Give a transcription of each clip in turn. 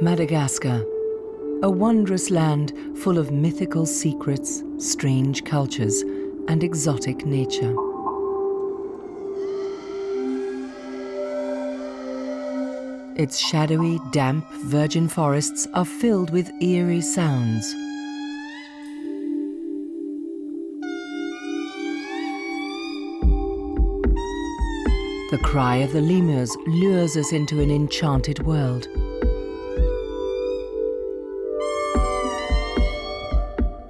Madagascar, a wondrous land full of mythical secrets, strange cultures, and exotic nature. Its shadowy, damp, virgin forests are filled with eerie sounds. The cry of the lemurs lures us into an enchanted world.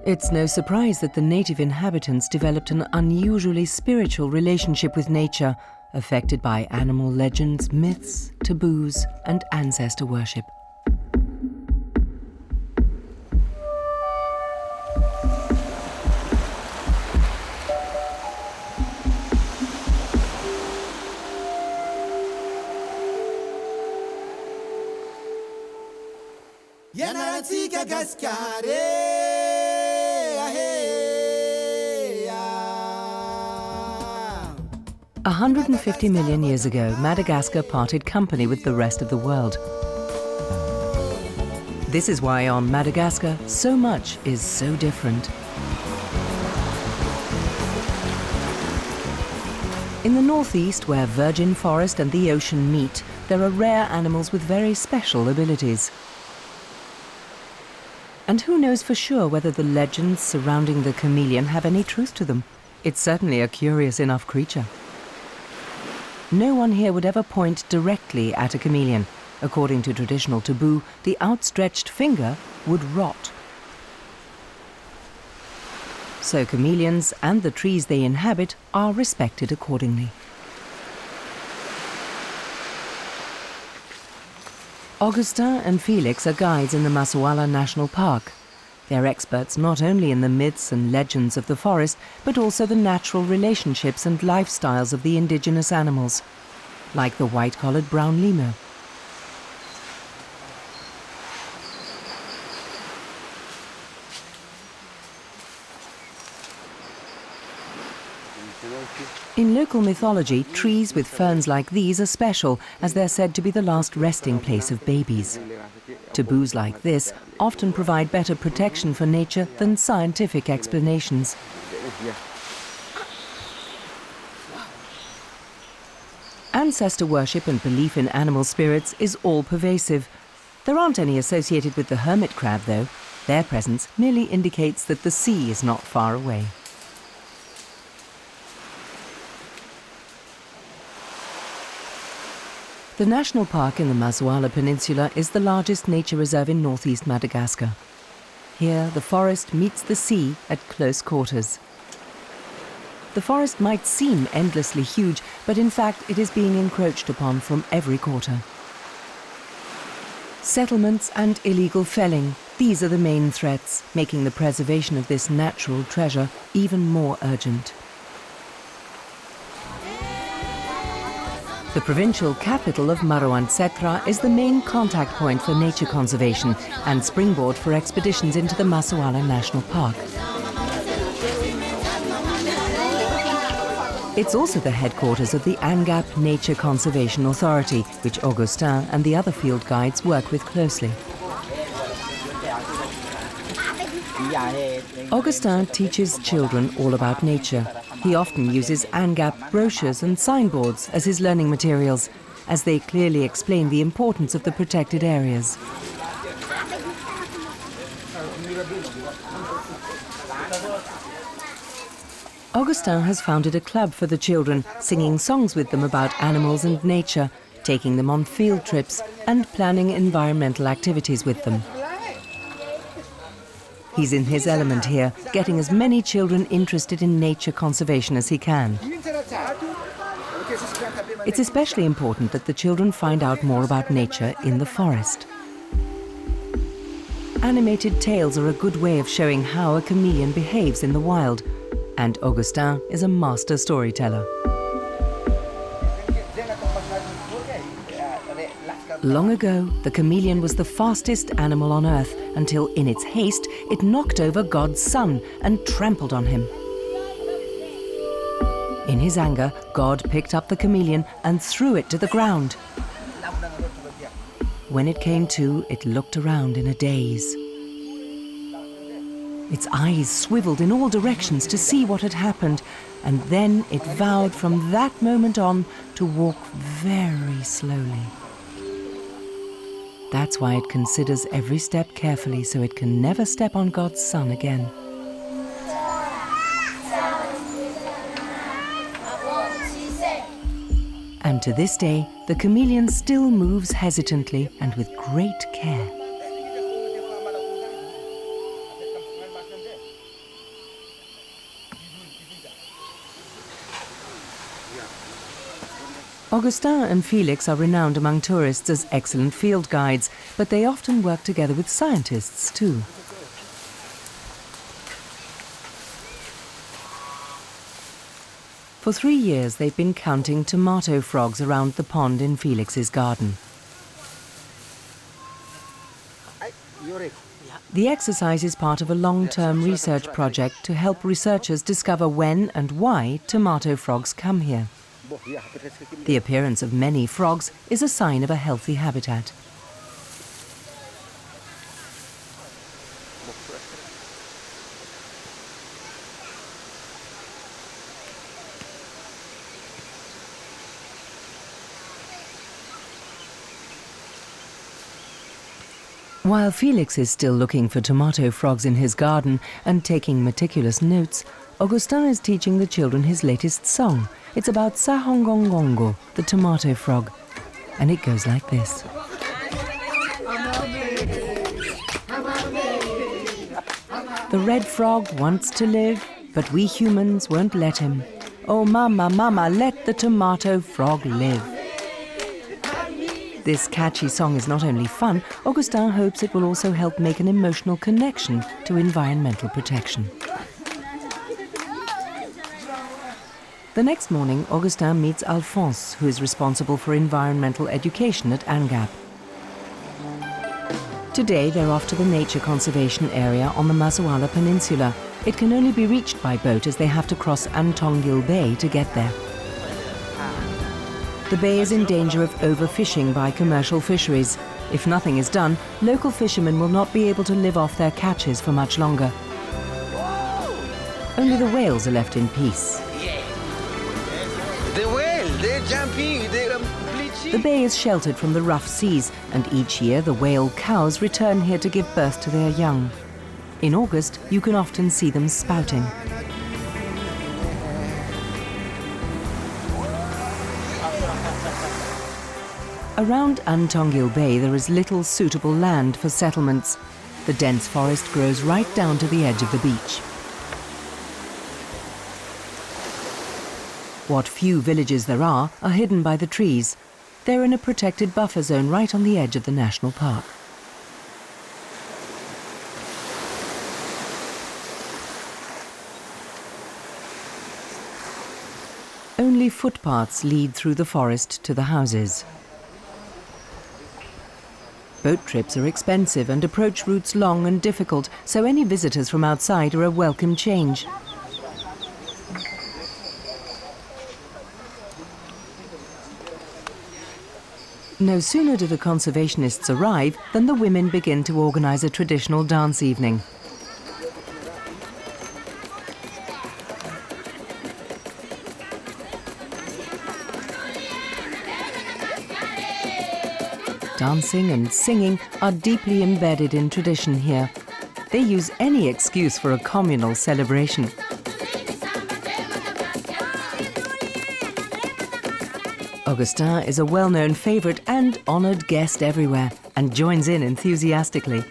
It's no surprise that the native inhabitants developed an unusually spiritual relationship with nature, affected by animal legends, myths, taboos, and ancestor worship. Madagascar. 150 million years ago, Madagascar parted company with the rest of the world. This is why on Madagascar, so much is so different. In the northeast, where virgin forest and the ocean meet, there are rare animals with very special abilities. And who knows for sure whether the legends surrounding the chameleon have any truth to them? It's certainly a curious enough creature. No one here would ever point directly at a chameleon. According to traditional taboo, the outstretched finger would rot. So chameleons and the trees they inhabit are respected accordingly. Augustin and Felix are guides in the Masoala National Park. They're experts not only in the myths and legends of the forest, but also the natural relationships and lifestyles of the indigenous animals, like the white-collared brown lemur. In local mythology, trees with ferns like these are special, as they're said to be the last resting place of babies. Taboos like this often provide better protection for nature than scientific explanations. Ancestor worship and belief in animal spirits is all-pervasive. There aren't any associated with the hermit crab, though. Their presence merely indicates that the sea is not far away. The national park in the Masoala Peninsula is the largest nature reserve in northeast Madagascar. Here, the forest meets the sea at close quarters. The forest might seem endlessly huge, but in fact it is being encroached upon from every quarter. Settlements and illegal felling, these are the main threats, making the preservation of this natural treasure even more urgent. The provincial capital of Andringitra is the main contact point for nature conservation and springboard for expeditions into the Masoala National Park. It's also the headquarters of the Angap Nature Conservation Authority, which Augustin and the other field guides work with closely. Augustin teaches children all about nature. He often uses Angap brochures and signboards as his learning materials, as they clearly explain the importance of the protected areas. Augustin has founded a club for the children, singing songs with them about animals and nature, taking them on field trips, and planning environmental activities with them. He's in his element here, getting as many children interested in nature conservation as he can. It's especially important that the children find out more about nature in the forest. Animated tales are a good way of showing how a chameleon behaves in the wild, and Augustin is a master storyteller. Long ago, the chameleon was the fastest animal on Earth until, in its haste, it knocked over God's son and trampled on him. In his anger, God picked up the chameleon and threw it to the ground. When it came to, it looked around in a daze. Its eyes swiveled in all directions to see what had happened, and then it vowed from that moment on to walk very slowly. That's why it considers every step carefully, so it can never step on God's Son again. And to this day, the chameleon still moves hesitantly and with great care. Augustin and Felix are renowned among tourists as excellent field guides, but they often work together with scientists too. For 3 years they've been counting tomato frogs around the pond in Felix's garden. The exercise is part of a long-term research project to help researchers discover when and why tomato frogs come here. The appearance of many frogs is a sign of a healthy habitat. While Felix is still looking for tomato frogs in his garden and taking meticulous notes, Augustin is teaching the children his latest song. It's about Sahongongongo, the tomato frog, and it goes like this. The red frog wants to live, but we humans won't let him. Oh mama, mama, let the tomato frog live. This catchy song is not only fun, Augustin hopes it will also help make an emotional connection to environmental protection. The next morning, Augustin meets Alphonse, who is responsible for environmental education at Angap. Today, they're off to the nature conservation area on the Masoala Peninsula. It can only be reached by boat as they have to cross Andringitra Bay to get there. The bay is in danger of overfishing by commercial fisheries. If nothing is done, local fishermen will not be able to live off their catches for much longer. Only the whales are left in peace. The whale, they're jumping, they're bleaching. The bay is sheltered from the rough seas, and each year the whale cows return here to give birth to their young. In August, you can often see them spouting. Around Andringitra Bay there is little suitable land for settlements. The dense forest grows right down to the edge of the beach. What few villages there are hidden by the trees. They're in a protected buffer zone right on the edge of the national park. Only footpaths lead through the forest to the houses. Boat trips are expensive and approach routes long and difficult, so any visitors from outside are a welcome change. No sooner do the conservationists arrive than the women begin to organize a traditional dance evening. Dancing and singing are deeply embedded in tradition here. They use any excuse for a communal celebration. Augustin is a well-known favorite and honored guest everywhere and joins in enthusiastically.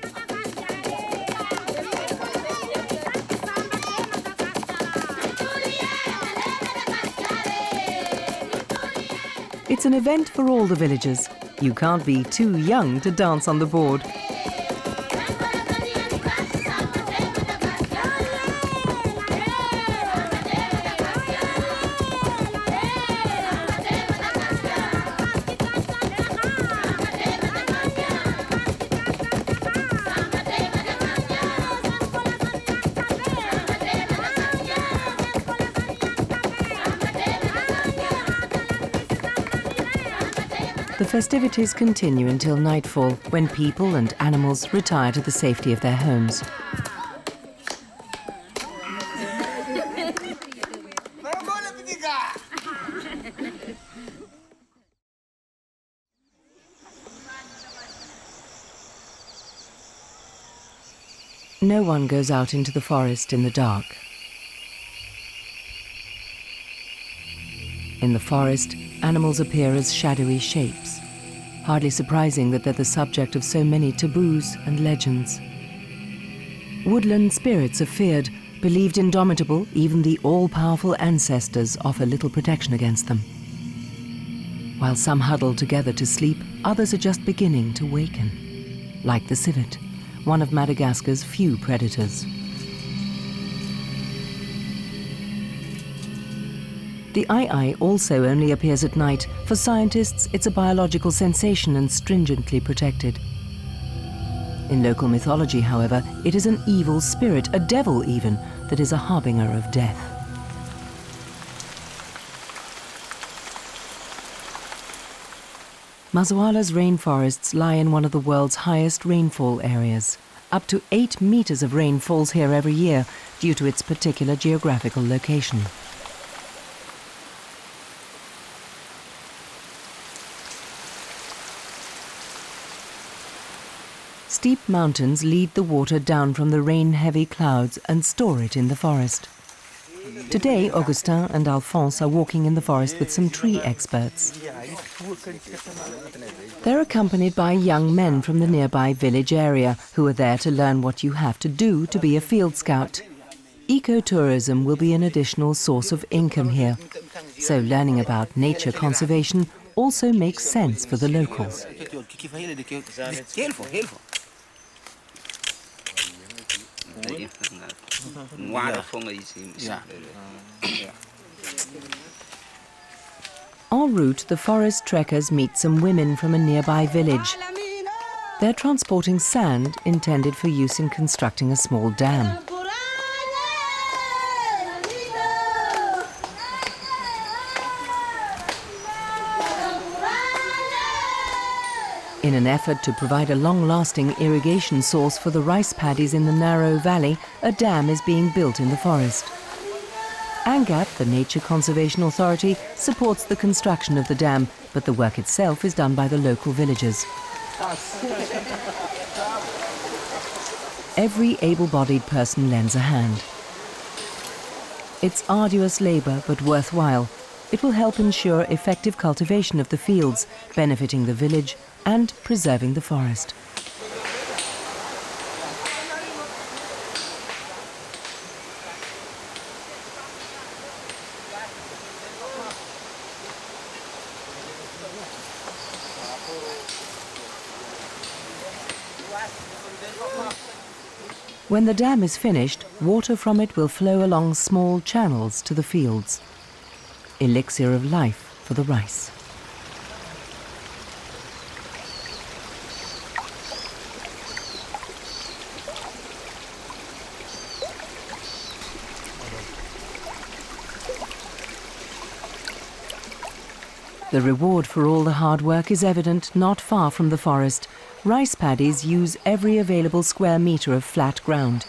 It's an event for all the villagers. You can't be too young to dance on the board. The festivities continue until nightfall, when people and animals retire to the safety of their homes. No one goes out into the forest in the dark. In the forest, animals appear as shadowy shapes. Hardly surprising that they're the subject of so many taboos and legends. Woodland spirits are feared, believed indomitable. Even the all-powerful ancestors offer little protection against them. While some huddle together to sleep, others are just beginning to waken, like the civet, one of Madagascar's few predators. The eye also only appears at night. For scientists, it's a biological sensation and stringently protected. In local mythology, however, it is an evil spirit, a devil even, that is a harbinger of death. Masoala's rainforests lie in one of the world's highest rainfall areas. Up to 8 meters of rain falls here every year due to its particular geographical location. Steep mountains lead the water down from the rain-heavy clouds and store it in the forest. Today, Augustin and Alphonse are walking in the forest with some tree experts. They're accompanied by young men from the nearby village area who are there to learn what you have to do to be a field scout. Ecotourism will be an additional source of income here, so learning about nature conservation also makes sense for the locals. En route, the forest trekkers meet some women from a nearby village. They're transporting sand intended for use in constructing a small dam. In an effort to provide a long-lasting irrigation source for the rice paddies in the narrow valley, a dam is being built in the forest. ANGAP, the Nature Conservation Authority, supports the construction of the dam, but the work itself is done by the local villagers. Every able-bodied person lends a hand. It's arduous labor, but worthwhile. It will help ensure effective cultivation of the fields, benefiting the village and preserving the forest. When the dam is finished, water from it will flow along small channels to the fields. Elixir of life for the rice. The reward for all the hard work is evident not far from the forest. Rice paddies use every available square meter of flat ground.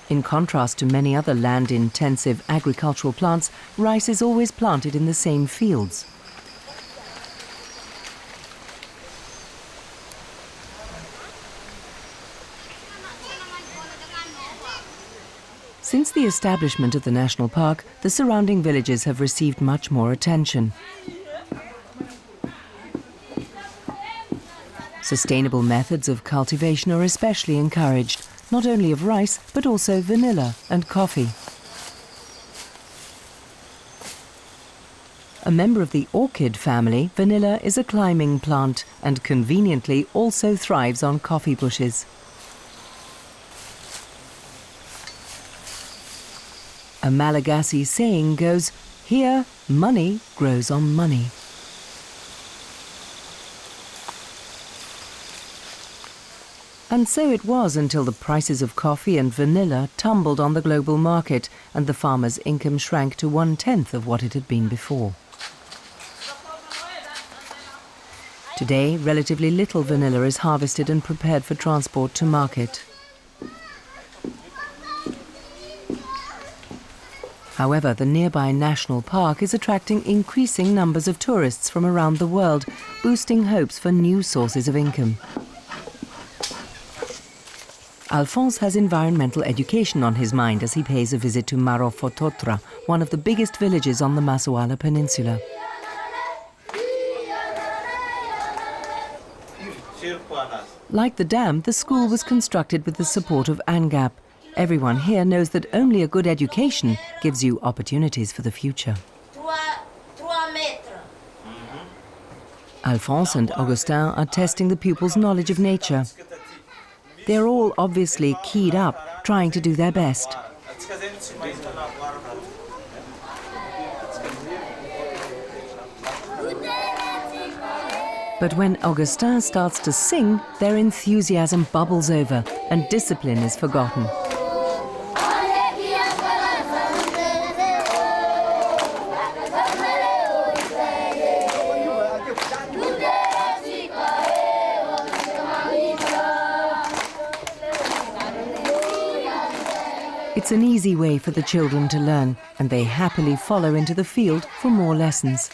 In contrast to many other land-intensive agricultural plants, rice is always planted in the same fields. Since the establishment of the national park, the surrounding villages have received much more attention. Sustainable methods of cultivation are especially encouraged, not only of rice, but also vanilla and coffee. A member of the orchid family, vanilla is a climbing plant and conveniently also thrives on coffee bushes. A Malagasy saying goes, "Here, money grows on money." And so it was until the prices of coffee and vanilla tumbled on the global market and the farmer's income shrank to 1/10 of what it had been before. Today, relatively little vanilla is harvested and prepared for transport to market. However, the nearby national park is attracting increasing numbers of tourists from around the world, boosting hopes for new sources of income. Alphonse has environmental education on his mind as he pays a visit to Marofototra, one of the biggest villages on the Masoala Peninsula. Like the dam, the school was constructed with the support of ANGAP. Everyone here knows that only a good education gives you opportunities for the future. Alphonse and Augustin are testing the pupils' knowledge of nature. They are all obviously keyed up, trying to do their best. But when Augustin starts to sing, their enthusiasm bubbles over and discipline is forgotten. It's an easy way for the children to learn, and they happily follow into the field for more lessons.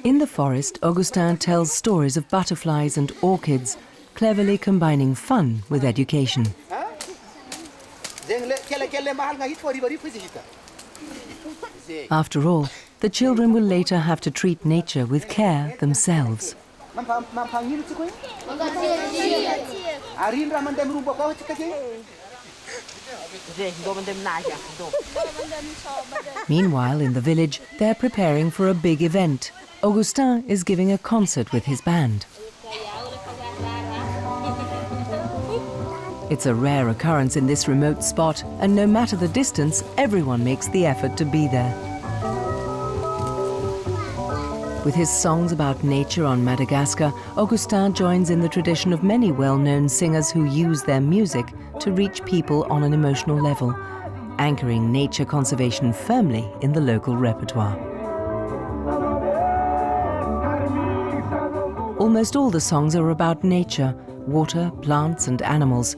In the forest, Augustin tells stories of butterflies and orchids, cleverly combining fun with education. After all, the children will later have to treat nature with care themselves. Meanwhile, in the village, they're preparing for a big event. Augustin is giving a concert with his band. It's a rare occurrence in this remote spot, and no matter the distance, everyone makes the effort to be there. With his songs about nature on Madagascar, Augustin joins in the tradition of many well-known singers who use their music to reach people on an emotional level, anchoring nature conservation firmly in the local repertoire. Almost all the songs are about nature, water, plants and animals.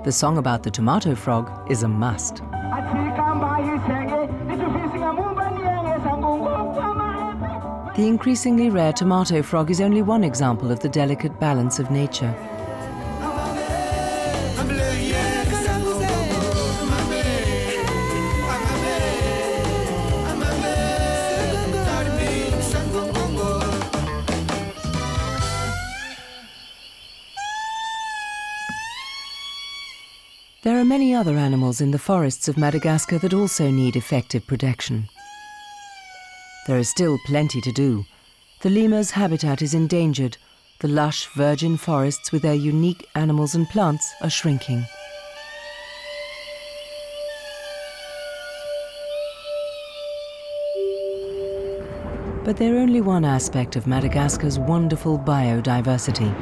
The song about the tomato frog is a must. The increasingly rare tomato frog is only one example of the delicate balance of nature. There are many other animals in the forests of Madagascar that also need effective protection. There is still plenty to do. The lemur's habitat is endangered. The lush, virgin forests with their unique animals and plants are shrinking. But they're only one aspect of Madagascar's wonderful biodiversity.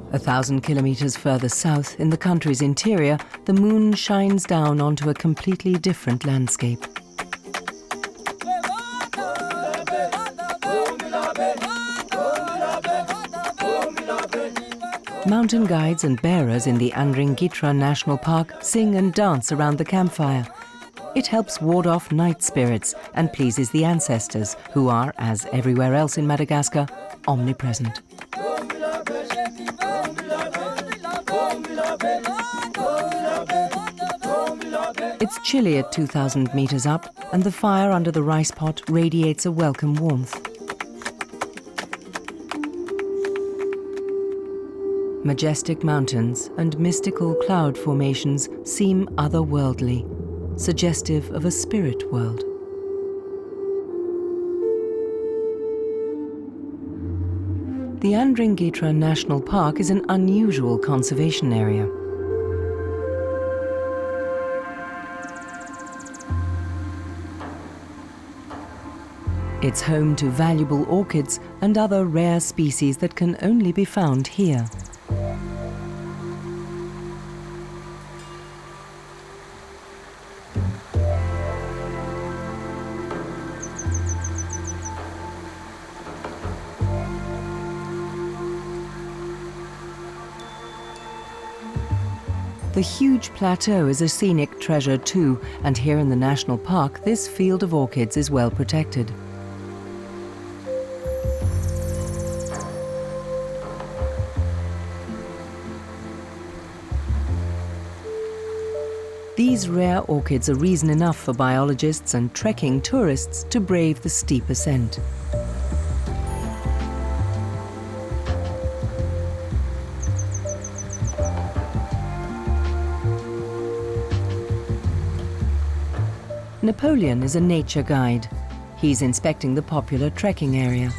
A 1,000 kilometers further south, in the country's interior, the moon shines down onto a completely different landscape. Mountain guides and bearers in the Andringitra National Park sing and dance around the campfire. It helps ward off night spirits and pleases the ancestors, who are, as everywhere else in Madagascar, omnipresent. It's chilly at 2,000 meters up, and the fire under the rice pot radiates a welcome warmth. Majestic mountains and mystical cloud formations seem otherworldly, suggestive of a spirit world. The Andringitra National Park is an unusual conservation area. It's home to valuable orchids and other rare species that can only be found here. The huge plateau is a scenic treasure too, and here in the national park, this field of orchids is well protected. These rare orchids are reason enough for biologists and trekking tourists to brave the steep ascent. Napoleon is a nature guide. He's inspecting the popular trekking area.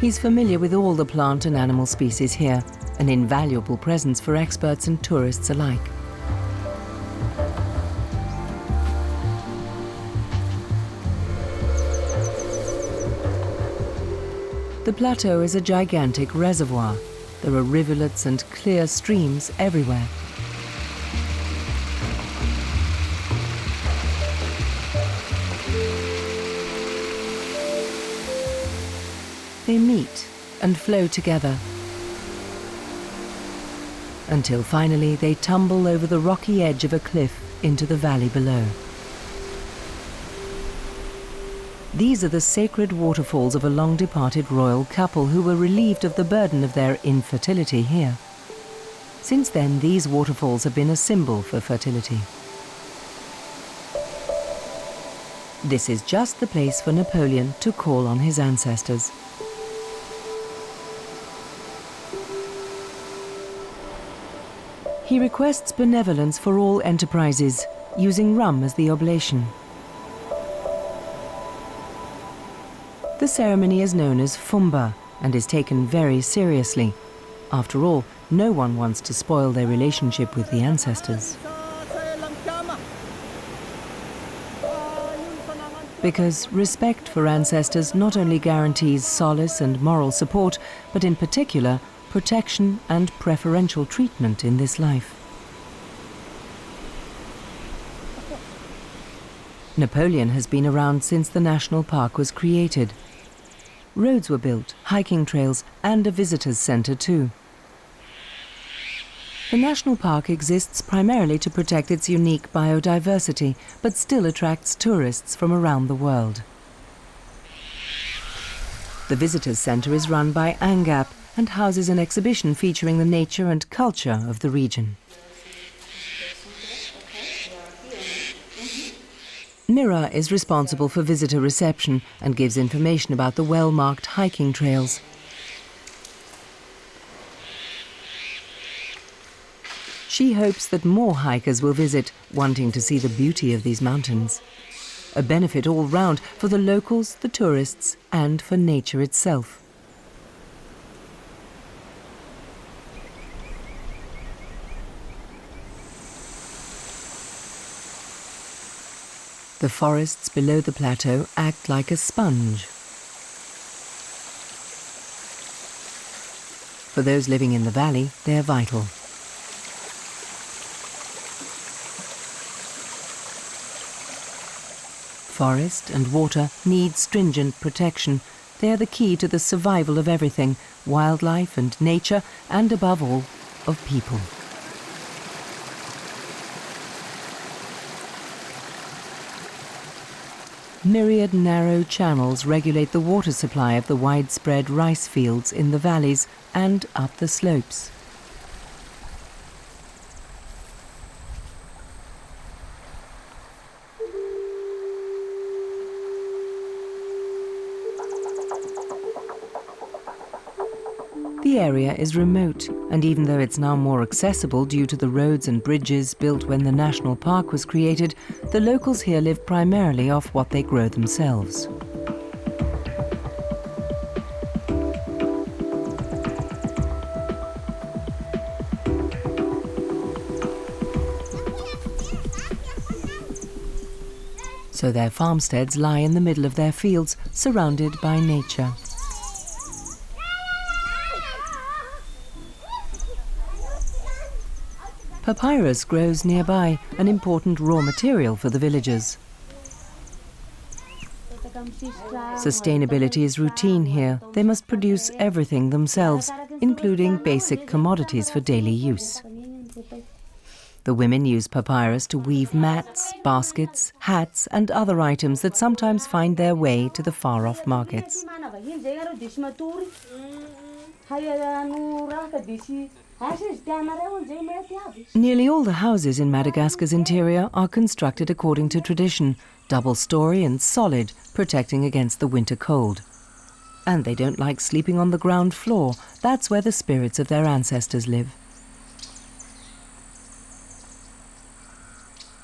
He's familiar with all the plant and animal species here, an invaluable presence for experts and tourists alike. The plateau is a gigantic reservoir. There are rivulets and clear streams everywhere. They meet and flow together until finally they tumble over the rocky edge of a cliff into the valley below. These are the sacred waterfalls of a long-departed royal couple who were relieved of the burden of their infertility here. Since then, these waterfalls have been a symbol for fertility. This is just the place for Napoleon to call on his ancestors. He requests benevolence for all enterprises, using rum as the oblation. The ceremony is known as Fumba and is taken very seriously. After all, no one wants to spoil their relationship with the ancestors. Because respect for ancestors not only guarantees solace and moral support, but in particular, protection and preferential treatment in this life. Napoleon has been around since the national park was created. Roads were built, hiking trails, and a visitors centre too. The national park exists primarily to protect its unique biodiversity, but still attracts tourists from around the world. The visitors centre is run by Angap and houses an exhibition featuring the nature and culture of the region. Mira is responsible for visitor reception and gives information about the well-marked hiking trails. She hopes that more hikers will visit, wanting to see the beauty of these mountains. A benefit all round for the locals, the tourists, and for nature itself. The forests below the plateau act like a sponge. For those living in the valley, they are vital. Forest and water need stringent protection. They are the key to the survival of everything, wildlife and nature, and above all, of people. Myriad narrow channels regulate the water supply of the widespread rice fields in the valleys and up the slopes. The area is remote, and even though it's now more accessible due to the roads and bridges built when the national park was created, the locals here live primarily off what they grow themselves. So their farmsteads lie in the middle of their fields, surrounded by nature. Papyrus grows nearby, an important raw material for the villagers. Sustainability is routine here. They must produce everything themselves, including basic commodities for daily use. The women use papyrus to weave mats, baskets, hats and other items that sometimes find their way to the far-off markets. Nearly all the houses in Madagascar's interior are constructed according to tradition, double-storey and solid, protecting against the winter cold. And they don't like sleeping on the ground floor. That's where the spirits of their ancestors live.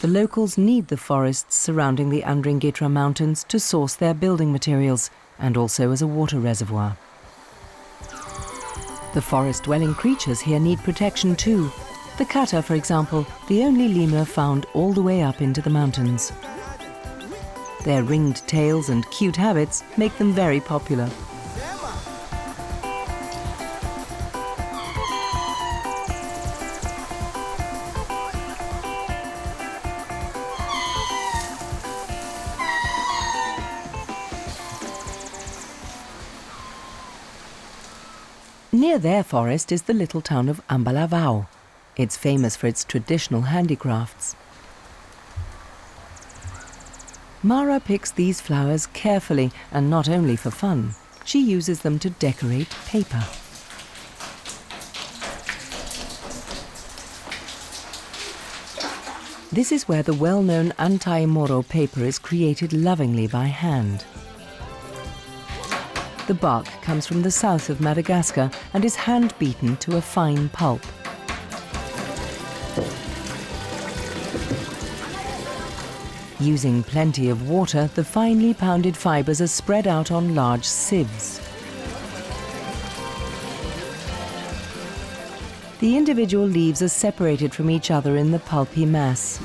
The locals need the forests surrounding the Andringitra mountains to source their building materials and also as a water reservoir. The forest-dwelling creatures here need protection too. The kata, for example, the only lemur found all the way up into the mountains. Their ringed tails and cute habits make them very popular. Near their forest is the little town of Ambalavao. It's famous for its traditional handicrafts. Mara picks these flowers carefully, and not only for fun. She uses them to decorate paper. This is where the well-known anti-moro paper is created lovingly by hand. The bark comes from the south of Madagascar and is hand-beaten to a fine pulp. Using plenty of water, the finely pounded fibres are spread out on large sieves. The individual leaves are separated from each other in the pulpy mass.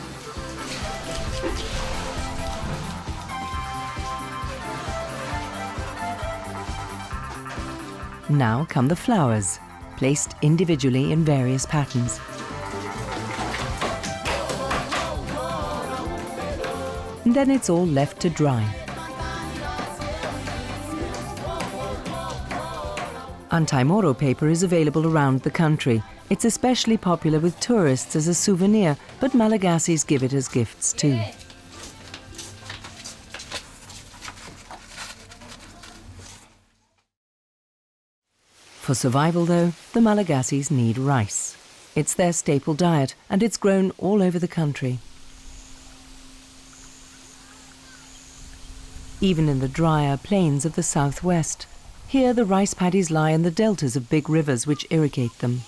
Now come the flowers, placed individually in various patterns. And then it's all left to dry. Anti-moro paper is available around the country. It's especially popular with tourists as a souvenir, but Malagasi's give it as gifts too. For survival, though, the Malagasis need rice. It's their staple diet, and it's grown all over the country. Even in the drier plains of the southwest. Here the rice paddies lie in the deltas of big rivers which irrigate them.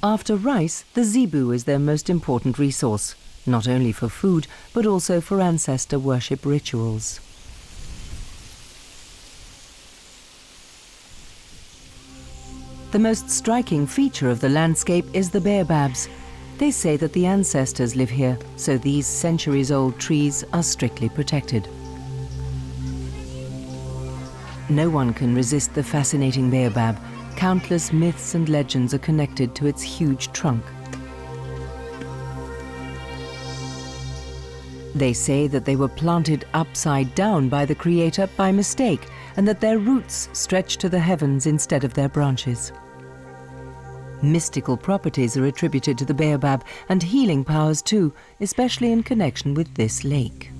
After rice, the zebu is their most important resource, not only for food, but also for ancestor worship rituals. The most striking feature of the landscape is the baobabs. They say that the ancestors live here, so these centuries-old trees are strictly protected. No one can resist the fascinating baobab. Countless myths and legends are connected to its huge trunk. They say that they were planted upside down by the Creator by mistake, and that their roots stretch to the heavens instead of their branches. Mystical properties are attributed to the baobab, and healing powers too, especially in connection with this lake.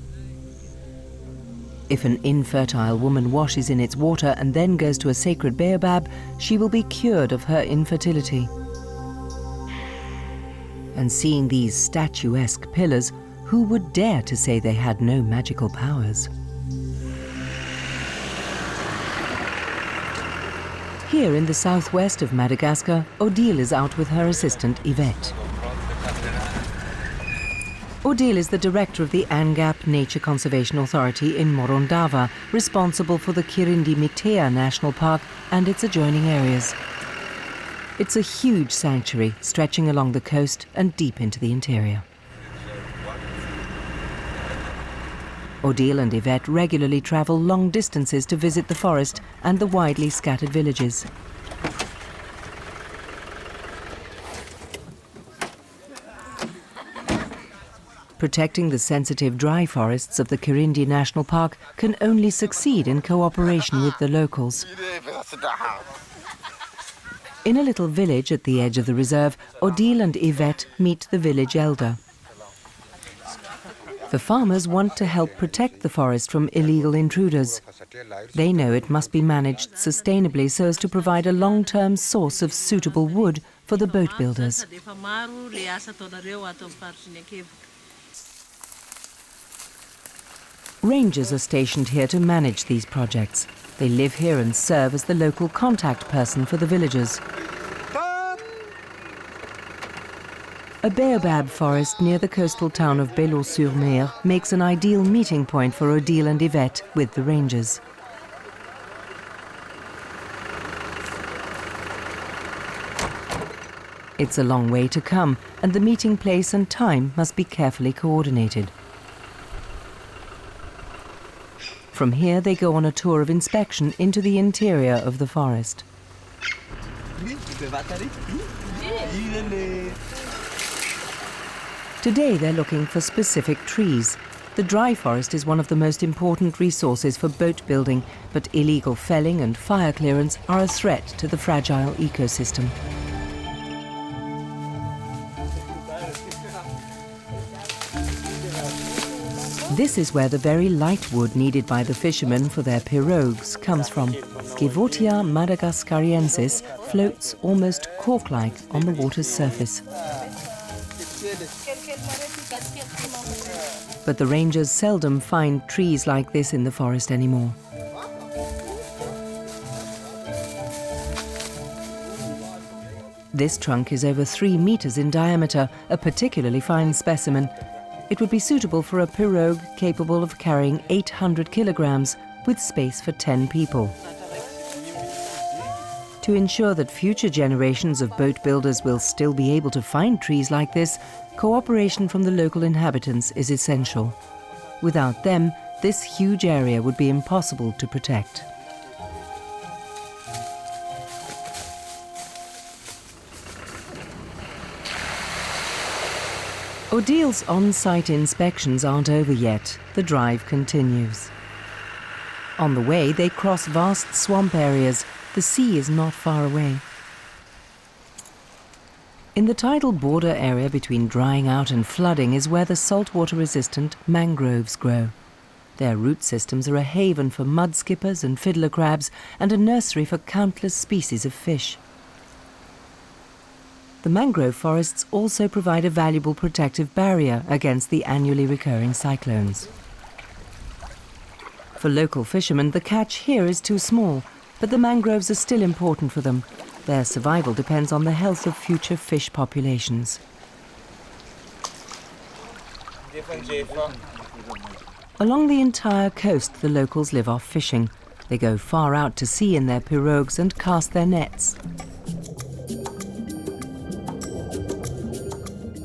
If an infertile woman washes in its water and then goes to a sacred baobab, she will be cured of her infertility. And seeing these statuesque pillars, who would dare to say they had no magical powers? Here in the southwest of Madagascar, Odile is out with her assistant Yvette. Odile is the director of the Angap Nature Conservation Authority in Morondava, responsible for the Kirindi-Mitea National Park and its adjoining areas. It's a huge sanctuary stretching along the coast and deep into the interior. Odile and Yvette regularly travel long distances to visit the forest and the widely scattered villages. Protecting the sensitive dry forests of the Kirindi National Park can only succeed in cooperation with the locals. In a little village at the edge of the reserve, Odile and Yvette meet the village elder. The farmers want to help protect the forest from illegal intruders. They know it must be managed sustainably so as to provide a long-term source of suitable wood for the boat builders. Rangers are stationed here to manage these projects. They live here and serve as the local contact person for the villagers. A baobab forest near the coastal town of Bellot-sur-Mer makes an ideal meeting point for Odile and Yvette with the rangers. It's a long way to come, and the meeting place and time must be carefully coordinated. From here, they go on a tour of inspection into the interior of the forest. Today, they're looking for specific trees. The dry forest is one of the most important resources for boat building, but illegal felling and fire clearance are a threat to the fragile ecosystem. This is where the very light wood needed by the fishermen for their pirogues comes from. Scivotia madagascariensis floats almost cork-like on the water's surface. But the rangers seldom find trees like this in the forest anymore. This trunk is over 3 meters in diameter, a particularly fine specimen. It would be suitable for a pirogue capable of carrying 800 kilograms with space for 10 people. To ensure that future generations of boat builders will still be able to find trees like this, cooperation from the local inhabitants is essential. Without them, this huge area would be impossible to protect. Odile's on-site inspections aren't over yet. The drive continues. On the way, they cross vast swamp areas. The sea is not far away. In the tidal border area between drying out and flooding is where the saltwater-resistant mangroves grow. Their root systems are a haven for mudskippers and fiddler crabs and a nursery for countless species of fish. The mangrove forests also provide a valuable protective barrier against the annually recurring cyclones. For local fishermen, the catch here is too small, but the mangroves are still important for them. Their survival depends on the health of future fish populations. Along the entire coast, the locals live off fishing. They go far out to sea in their pirogues and cast their nets.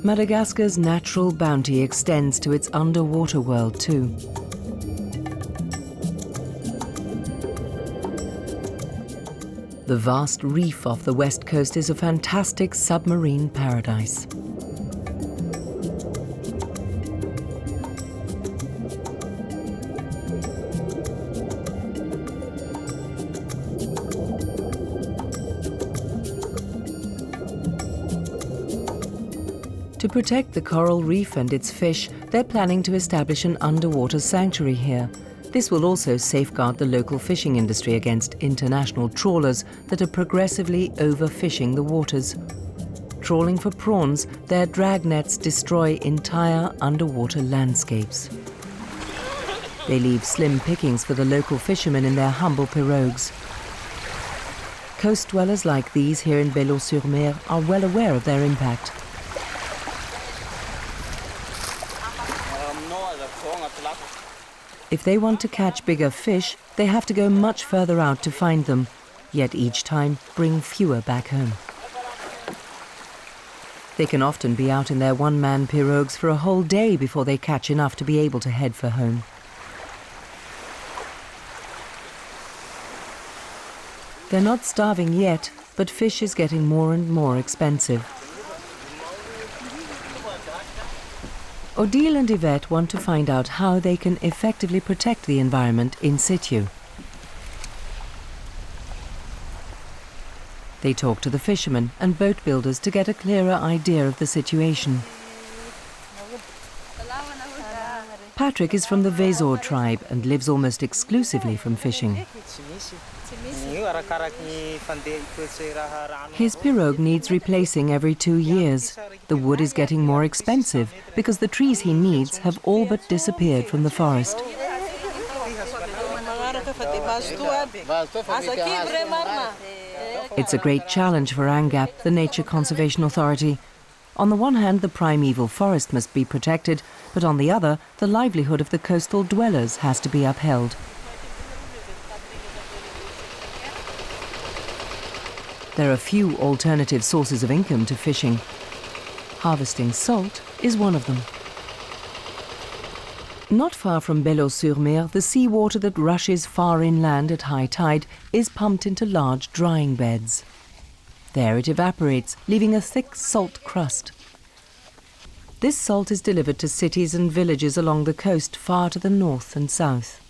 Madagascar's natural bounty extends to its underwater world too. The vast reef off the west coast is a fantastic submarine paradise. To protect the coral reef and its fish, they're planning to establish an underwater sanctuary here. This will also safeguard the local fishing industry against international trawlers that are progressively overfishing the waters. Trawling for prawns, their drag nets destroy entire underwater landscapes. They leave slim pickings for the local fishermen in their humble pirogues. Coast dwellers like these here in Bellot-sur-Mer are well aware of their impact. If they want to catch bigger fish, they have to go much further out to find them, yet each time bring fewer back home. They can often be out in their one-man pirogues for a whole day before they catch enough to be able to head for home. They're not starving yet, but fish is getting more and more expensive. Odile and Yvette want to find out how they can effectively protect the environment in situ. They talk to the fishermen and boat builders to get a clearer idea of the situation. Patrick is from the Vezor tribe and lives almost exclusively from fishing. His pirogue needs replacing every 2 years. The wood is getting more expensive because the trees he needs have all but disappeared from the forest. It's a great challenge for ANGAP, the Nature Conservation Authority. On the one hand, the primeval forest must be protected, but on the other, the livelihood of the coastal dwellers has to be upheld. There are few alternative sources of income to fishing. Harvesting salt is one of them. Not far from Bellot-sur-Mer, the seawater that rushes far inland at high tide is pumped into large drying beds. There it evaporates, leaving a thick salt crust. This salt is delivered to cities and villages along the coast far to the north and south.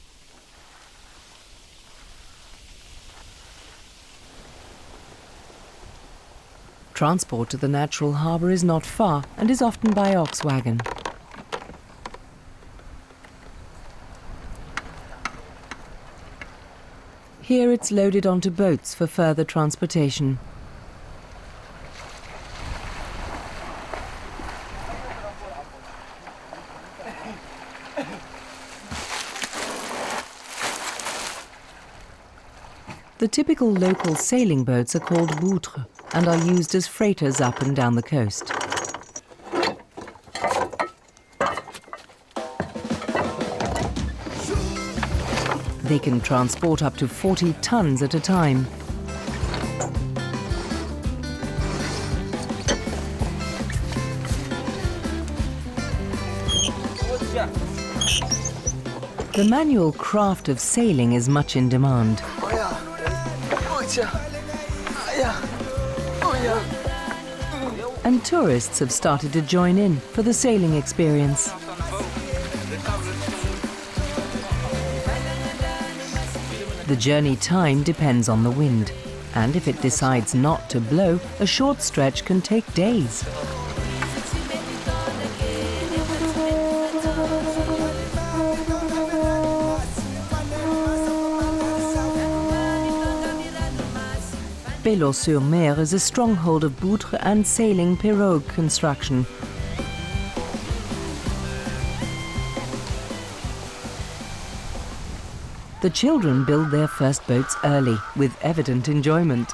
Transport to the natural harbour is not far and is often by ox wagon. Here it's loaded onto boats for further transportation. The typical local sailing boats are called boutres and are used as freighters up and down the coast. They can transport up to 40 tons at a time. The manual craft of sailing is much in demand. And tourists have started to join in for the sailing experience. The journey time depends on the wind, and if it decides not to blow, a short stretch can take days. Bellot-sur-Mer is a stronghold of boutre and sailing pirogue construction. The children build their first boats early, with evident enjoyment.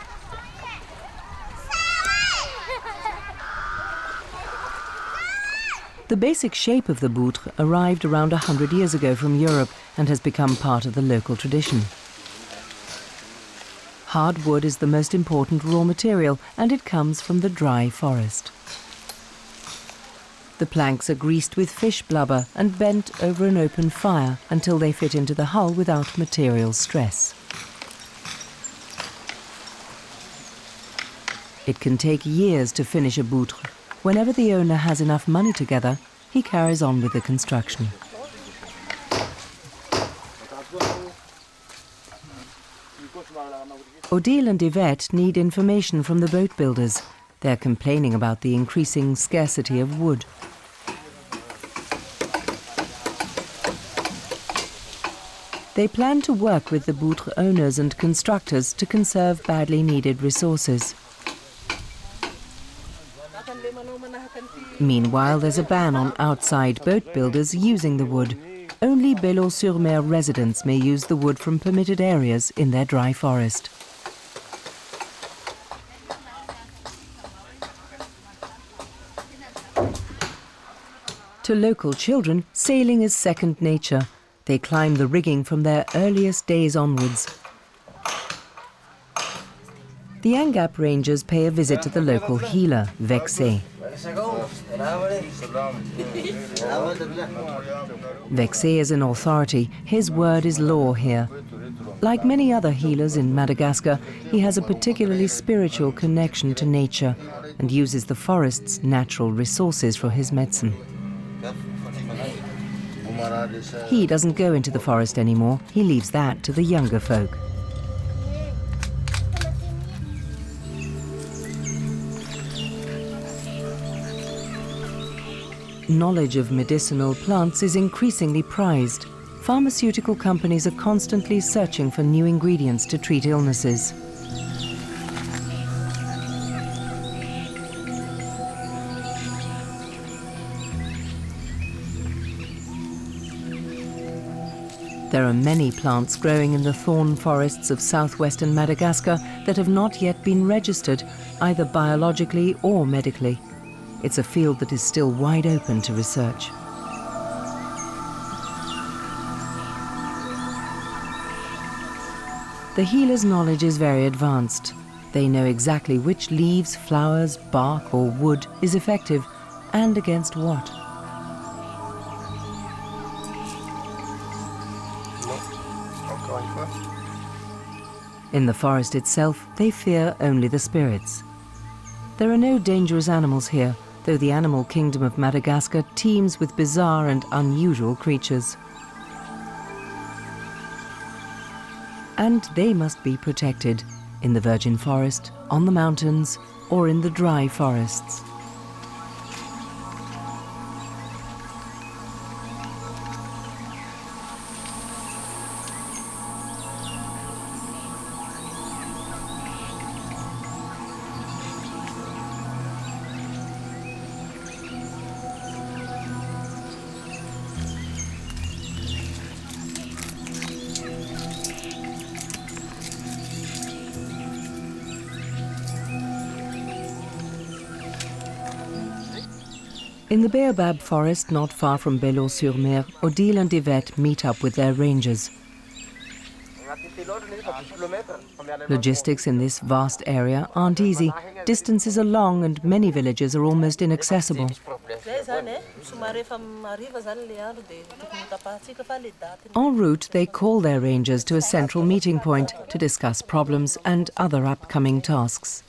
The basic shape of the boutre arrived around 100 years ago from Europe and has become part of the local tradition. Hard wood is the most important raw material, and it comes from the dry forest. The planks are greased with fish blubber and bent over an open fire until they fit into the hull without material stress. It can take years to finish a boutre. Whenever the owner has enough money together, he carries on with the construction. Odile and Yvette need information from the boat builders. They're complaining about the increasing scarcity of wood. They plan to work with the boutre owners and constructors to conserve badly needed resources. Meanwhile, there's a ban on outside boat builders using the wood. Only Bellot-sur-Mer residents may use the wood from permitted areas in their dry forest. To local children, sailing is second nature. They climb the rigging from their earliest days onwards. The Angap Rangers pay a visit to the local healer, Vexé. Vexé is an authority. His word is law here. Like many other healers in Madagascar, he has a particularly spiritual connection to nature and uses the forest's natural resources for his medicine. He doesn't go into the forest anymore. He leaves that to the younger folk. Knowledge of medicinal plants is increasingly prized. Pharmaceutical companies are constantly searching for new ingredients to treat illnesses. There are many plants growing in the thorn forests of southwestern Madagascar that have not yet been registered, either biologically or medically. It's a field that is still wide open to research. The healer's knowledge is very advanced. They know exactly which leaves, flowers, bark or wood is effective and against what. In the forest itself, they fear only the spirits. There are no dangerous animals here, though the animal kingdom of Madagascar teems with bizarre and unusual creatures. And they must be protected in the virgin forest, on the mountains, or in the dry forests. In the Baobab forest not far from Belo-sur-Mer, Odile and Yvette meet up with their rangers. Logistics in this vast area aren't easy. Distances are long and many villages are almost inaccessible. En route, they call their rangers to a central meeting point to discuss problems and other upcoming tasks.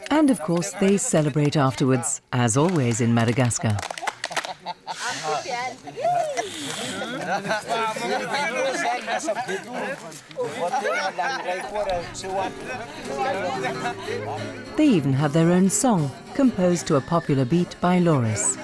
And of course, they celebrate afterwards, as always in Madagascar. They even have their own song, composed to a popular beat by Loris.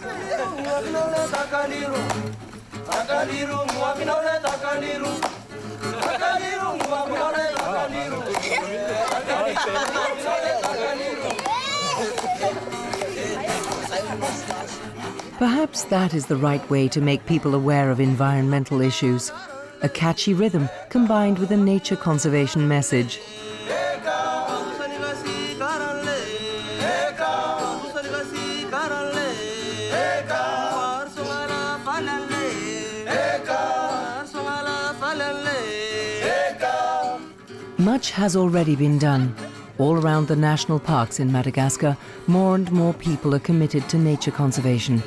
Perhaps that is the right way to make people aware of environmental issues. A catchy rhythm combined with a nature conservation message. Much has already been done. All around the national parks in Madagascar, more and more people are committed to nature conservation.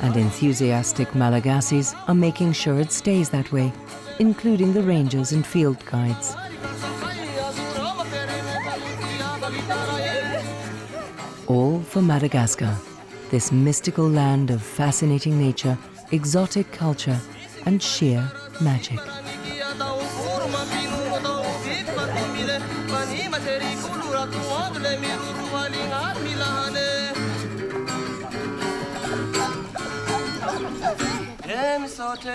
And enthusiastic Malagasi's are making sure it stays that way, including the rangers and field guides. All for Madagascar, this mystical land of fascinating nature, exotic culture, and sheer magic. Sote